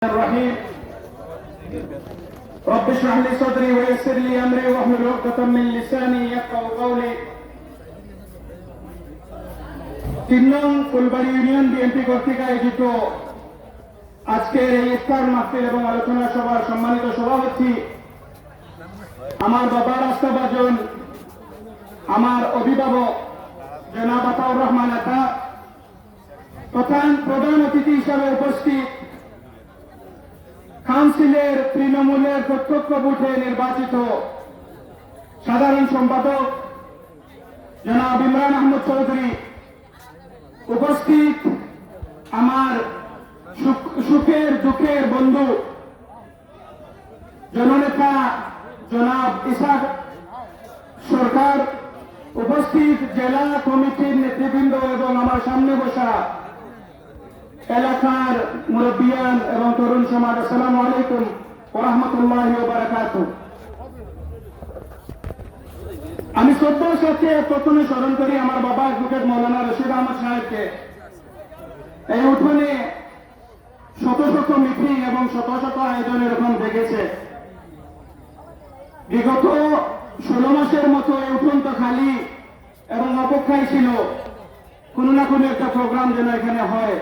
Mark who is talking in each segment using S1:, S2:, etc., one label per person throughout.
S1: الرحيم رب اشرح لي صدري ويسر لي امري واحلل عقدة من لساني يفقهوا قولي। 3 নং Phulbari union BNP কর্তৃক আয়োজিত আজকের এই ইফতার মাহফিল এবং আলোচনা সভার সম্মানিত সভাপতি আমার বাবার আস্থাভাজন আমার অভিভাবক জনাব আতাউর রহমান আতা, প্রধান অতিথি হিসাবে উপস্থিত কাউন্সিলের তৃণমূলের প্রত্যক্ষ ভোটে নির্বাচিত সাধারণ সম্পাদক জনাব ইমরান আহমদ চৌধুরী, উপস্থিত আমার সুখের দুঃখের বন্ধু জননেতা জনাব ইসাক সরকার, উপস্থিত জেলা কমিটির নেতৃবৃন্দ এবং আমার সামনে বসা এলাকার মুরব্বিয়ান এবং তরুণ সমাজ, আসসালামু আলাইকুম ওয়া রাহমাতুল্লাহি ওয়া বারাকাতুহু। আমি শ্রদ্ধার সাথে প্রথমে স্মরণ করি আমার বাবা অ্যাডভোকেট মৌলানা রশিদ আহমদ সাহেবকে। এই উঠোনে শত শত মিটিং এবং শত শত আয়োজন এরকম দেখেছে। বিগত 16 মাসের মতো এই উঠোন তো খালি এবং অপেক্ষায় ছিল কোনো না কোনো একটা প্রোগ্রাম যেন এখানে হয়।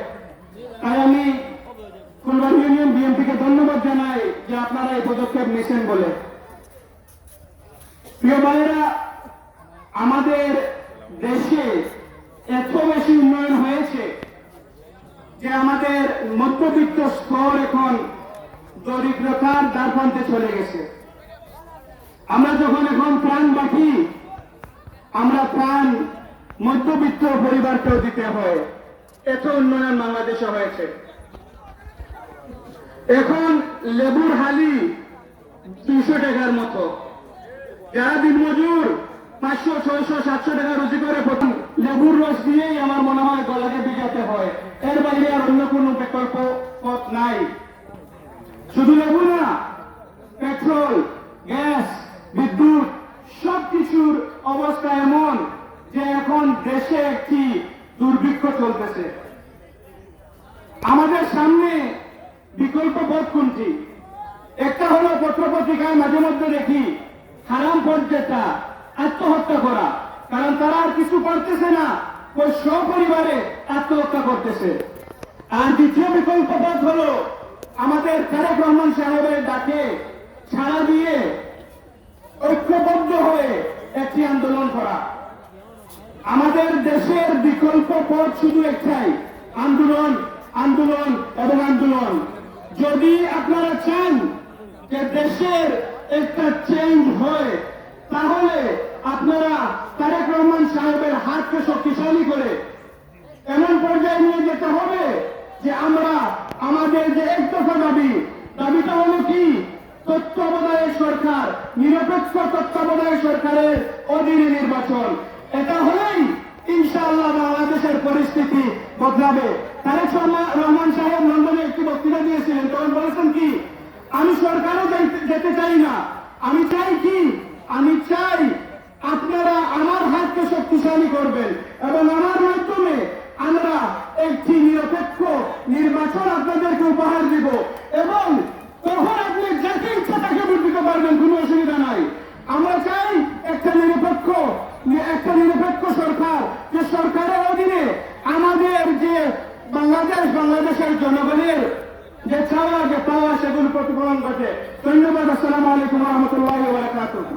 S1: তাই আমি ফুলবাড়ি ইউনিয়ন বিএনপিকে ধন্যবাদ জানাই যে আপনারা এই পদক্ষেপ নিয়েছেন বলে। প্রিয় ভাইয়েরা, আমাদের দেশে এত বেশি উন্নয়ন হয়েছে যে আমাদের মধ্যবিত্ত স্তর এখন দরিদ্রতার দ্বারপ্রান্তে চলে গেছে। আমরা যখন এখন প্রাণ বাঁধি, আমরা প্রাণ মধ্যবিত্ত পরিবারকেও দিতে হয়। এত উন্নয়ন বাংলাদেশে হয়েছে। এখন লেবুর হালি 200 টাকার মতো, যারা দিনমজুর 500, 600, 700 টাকা রুজি করে প্রথম লেবুর রস দিয়েই আমার মনে হয় গলাকে ভিজাতে হয়। এর বাইরে আর অন্য কোনো বিকল্প পথ নাই। শুধু লেবু না, পেট্রোল, গ্যাস, বিদ্যুৎ সবকিছুর অবস্থা এমন যে এখন দেশে একটি দুর্ভিক্ষ চলতেছে। আমাদের সামনে বিকল্প পথ কোনটি? একটা হলো পত্রপত্রিকায় মাঝে মধ্যে দেখি হারাম পথ, যেটা আত্মহত্যা করা, কারণ তারা আর কিছু করতেছে না, ওই সপরিবারে আত্মহত্যা করতেছে। আর দ্বিতীয় বিকল্প পথ হলো আমাদের তারেক রহমান সাহেবের ডাকে সাড়া দিয়ে ঐক্যবদ্ধ হয়ে একটি আন্দোলন করা। আমাদের দেশের বিকল্প পথ শুধু একটাই, আন্দোলন, আন্দোলন এবং আন্দোলন। যদি আপনারা চান যে দেশের একটা চেঞ্জ হয়, তাহলে আপনারা তারেক রহমান সাহেবের হাতকে শক্তিশালী করে এমন পর্যায়ে নিয়ে যেতে হবে যে আমরা আমাদের যে একদফা দাবিটা হলো কি? তত্ত্বাবধায়ক সরকার, নিরপেক্ষ তত্ত্বাবধায়ক সরকারের অধীনে নির্বাচন। এটা হলেই ইনশাআল্লাহ বাংলাদেশের পরিস্থিতি বদলাবে। তারেক রহমান সাহেব লন্ডনে একটি বক্তৃতা দিয়েছিলেন, তখন বলেছেন কি? আমি সরকারও যেতে চাই না, আমি চাই কি? আমি চাই আপনারা আমার হাতকে শক্তিশালী করবেন এবং আমার মাধ্যমে আমরা একটি নিরপেক্ষ নির্বাচন আপনাদেরকে উপহার দিব এবং তখন আপনি যাকে ইচ্ছা তাকে ভোট দিতে পারবেন, কোনো অসুবিধা নাই। আমরা চাই একটা নিরপেক্ষ সরকার, যে সরকারের অধীনে আমাদের যে বাংলাদেশের জনগণের যে চাওয়া যে পাওয়া সেগুলো প্রতিফলন ঘটে। ধন্যবাদ। আসসালামু আলাইকুম ওয়া রাহমাতুল্লাহি ওয়া বারাকাতুহু।